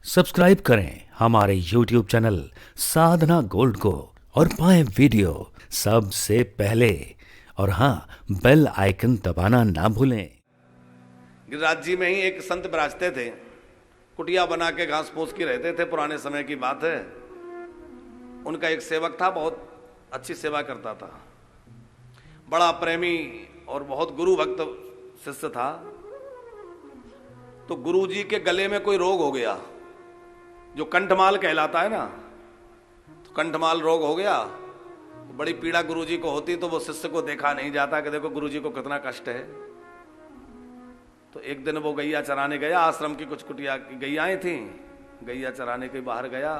Subscribe करें हमारे YouTube channel साधना gold को और पाएं वीडियो सबसे पहले। और हाँ, बेल आइकन दबाना ना भूलें। गिरिराज जी में ही एक संत विराजते थे, कुटिया बना के घास फूस की रहते थे। पुराने समय की बात है। उनका एक सेवक था, बहुत अच्छी सेवा करता था, बड़ा प्रेमी और बहुत गुरु भक्त शिष्य था। तो गुरु जी के गले में कोई रोग हो गया, जो कंठमाल कहलाता है ना, तो कंठमाल रोग हो गया। बड़ी पीड़ा गुरु जी को होती, तो वो शिष्य को देखा नहीं जाता कि देखो गुरु जी को कितना कष्ट है। तो एक दिन वो गैया चराने गया, आश्रम की कुछ कुटिया की गैयाएं थी, गैया चराने के बाहर गया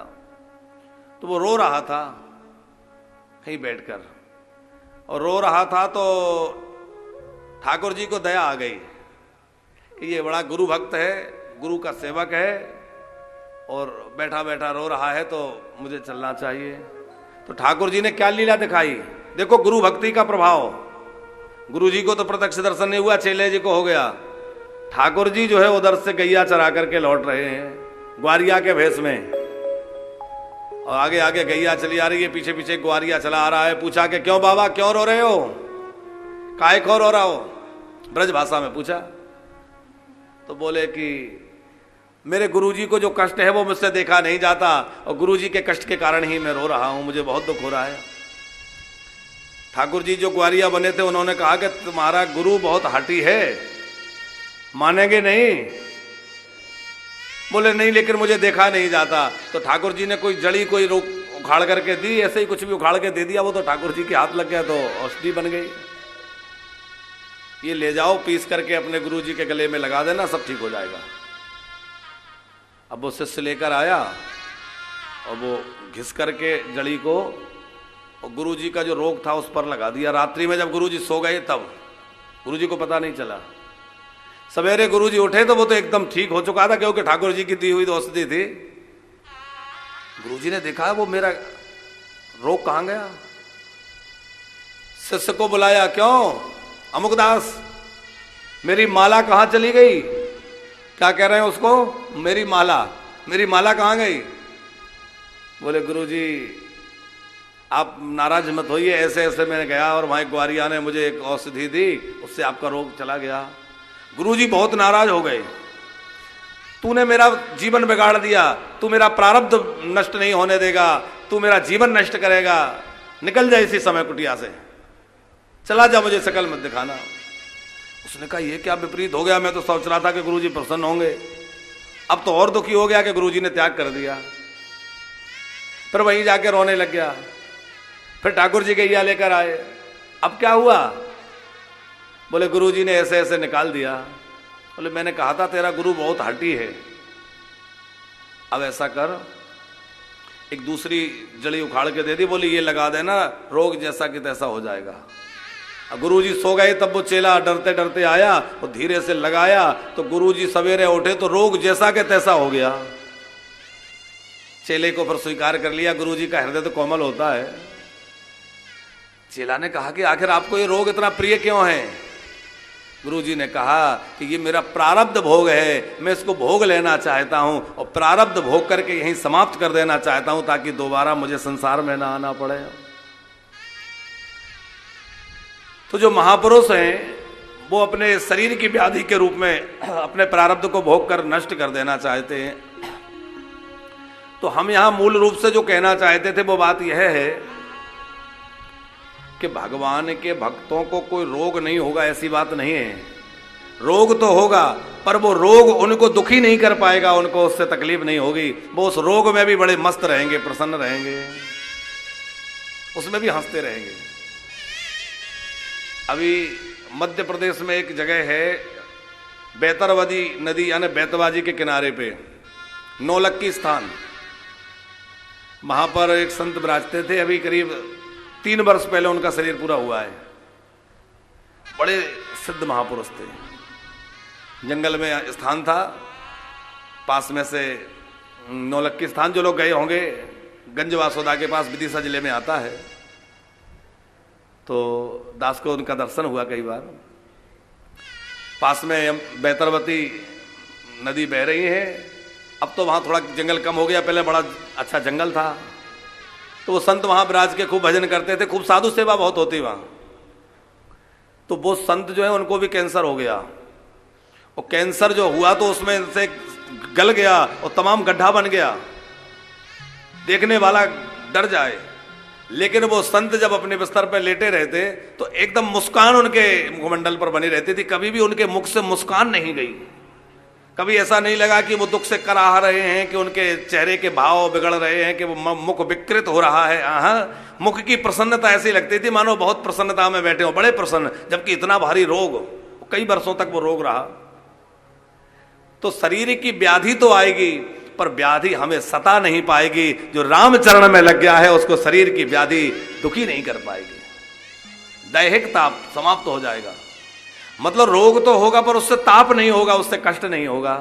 तो वो रो रहा था कहीं बैठकर, और रो रहा था तो ठाकुर जी को दया आ गई कि ये बड़ा गुरु भक्त है, गुरु का सेवक है, और बैठा बैठा रो रहा है, तो मुझे चलना चाहिए। तो ठाकुर जी ने क्या लीला दिखाई, देखो गुरु भक्ति का प्रभाव। गुरु जी को तो प्रत्यक्ष दर्शन नहीं हुआ, चेले जी को हो गया। ठाकुर जी जो है उधर से गैया चरा करके लौट रहे हैं ग्वारिया के भेष में, और आगे आगे गैया चली आ रही है, पीछे पीछे ग्वारिया चला आ रहा है। पूछा कि क्यों बाबा, क्यों रो रहे हो, काहे को रो रहा हो, ब्रज भाषा में पूछा। तो बोले कि मेरे गुरुजी को जो कष्ट है वो मुझसे देखा नहीं जाता, और गुरुजी के कष्ट के कारण ही मैं रो रहा हूं, मुझे बहुत दुख हो रहा है। ठाकुर जी जो ग्वारिया बने थे, उन्होंने कहा कि तुम्हारा गुरु बहुत हठी है, मानेंगे नहीं। बोले नहीं, लेकिन मुझे देखा नहीं जाता। तो ठाकुर जी ने कोई जड़ी कोई उखाड़ करके दी, ऐसे ही कुछ भी उखाड़ के दे दिया, वो तो ठाकुर जी के हाथ लग गया तो औषधि बन गई। ये ले जाओ, पीस करके अपने गुरु जी के गले में लगा देना, सब ठीक हो जाएगा। अब वो शिष्य लेकर आया और वो घिस करके जड़ी को, और गुरु जी का जो रोग था उस पर लगा दिया। रात्रि में जब गुरु जी सो गए, तब गुरु जी को पता नहीं चला। सवेरे गुरु जी उठे तो वो तो एकदम ठीक हो चुका था, क्योंकि ठाकुर जी की दी हुई तो औषधि थी। गुरु जी ने देखा वो मेरा रोग कहां गया। शिष्य को बुलाया, क्यों अमुकदास, मेरी माला कहां चली गई। क्या कह रहे हैं उसको, मेरी माला कहां गई। बोले गुरुजी आप नाराज मत होइए, ऐसे ऐसे मैंने गया और वहां ग्वारिया ने मुझे एक औषधि दी, उससे आपका रोग चला गया। गुरुजी बहुत नाराज हो गए, तूने मेरा जीवन बिगाड़ दिया, तू मेरा प्रारब्ध नष्ट नहीं होने देगा, तू मेरा जीवन नष्ट करेगा, निकल जा इसी समय कुटिया से, चला जा, मुझे शकल मत दिखाना। उसने कहा ये क्या विपरीत हो गया, मैं तो सोच रहा था कि गुरुजी प्रसन्न होंगे, अब तो और दुखी हो गया कि गुरुजी ने त्याग कर दिया। फिर वहीं जाके रोने लग गया। फिर ठाकुर जी गैया लेकर आए, अब क्या हुआ। बोले गुरुजी ने ऐसे ऐसे निकाल दिया। बोले मैंने कहा था तेरा गुरु बहुत हठी है, अब ऐसा कर, एक दूसरी जड़ी उखाड़ के दे दी, बोली ये लगा देना, रोग जैसा कि तैसा हो जाएगा। गुरुजी सो गए, तब वो चेला डरते डरते आया और धीरे से लगाया, तो गुरुजी सवेरे उठे तो रोग जैसा के तैसा हो गया। चेले को फिर स्वीकार कर लिया, गुरुजी का हृदय तो कोमल होता है। चेला ने कहा कि आखिर आपको ये रोग इतना प्रिय क्यों है। गुरुजी ने कहा कि ये मेरा प्रारब्ध भोग है, मैं इसको भोग लेना चाहता हूं, और प्रारब्ध भोग करके यहीं समाप्त कर देना चाहता हूं, ताकि दोबारा मुझे संसार में ना आना पड़े। तो जो महापुरुष हैं वो अपने शरीर की व्याधि के रूप में अपने प्रारब्ध को भोग कर नष्ट कर देना चाहते हैं। तो हम यहां मूल रूप से जो कहना चाहते थे वो बात यह है कि भगवान के भक्तों को कोई रोग नहीं होगा, ऐसी बात नहीं है। रोग तो होगा, पर वो रोग उनको दुखी नहीं कर पाएगा, उनको उससे तकलीफ नहीं होगी, वो उस रोग में भी बड़े मस्त रहेंगे, प्रसन्न रहेंगे, उसमें भी हंसते रहेंगे। अभी मध्य प्रदेश में एक जगह है, बेतरवदी नदी यानी बेतवाजी के किनारे पे नौलक्की स्थान, वहां पर एक संत विराजते थे। अभी करीब 3 वर्ष पहले उनका शरीर पूरा हुआ है। बड़े सिद्ध महापुरुष थे। जंगल में स्थान था, पास में से नौलक्की स्थान, जो लोग गए होंगे गंजवासोदा के पास विदिशा जिले में आता है, तो दास को उनका दर्शन हुआ कई बार। पास में बेतरवती नदी बह रही है, अब तो वहाँ थोड़ा जंगल कम हो गया, पहले बड़ा अच्छा जंगल था। तो वो संत वहाँ विराज के खूब भजन करते थे, खूब साधु सेवा बहुत होती वहाँ। तो वो संत जो है उनको भी कैंसर हो गया, और कैंसर जो हुआ तो उसमें से गल गया और तमाम गड्ढा बन गया, देखने वाला डर जाए। लेकिन वो संत जब अपने बिस्तर पर लेटे रहते तो एकदम मुस्कान उनके मुखमंडल पर बनी रहती थी, कभी भी उनके मुख से मुस्कान नहीं गई। कभी ऐसा नहीं लगा कि वो दुख से कराह रहे हैं, कि उनके चेहरे के भाव बिगड़ रहे हैं, कि वो मुख विकृत हो रहा है। हाँ, मुख की प्रसन्नता ऐसी लगती थी मानो बहुत प्रसन्नता में बैठे हो, बड़े प्रसन्न, जबकि इतना भारी रोग, कई वर्षों तक वो रोग रहा। तो शरीर की व्याधि तो आएगी, पर व्याधि हमें सता नहीं पाएगी। जो राम चरण में लग गया है उसको शरीर की व्याधि दुखी नहीं कर पाएगी। दैहिक ताप समाप्त हो जाएगा। मतलब रोग तो होगा पर उससे ताप नहीं होगा, उससे कष्ट नहीं होगा।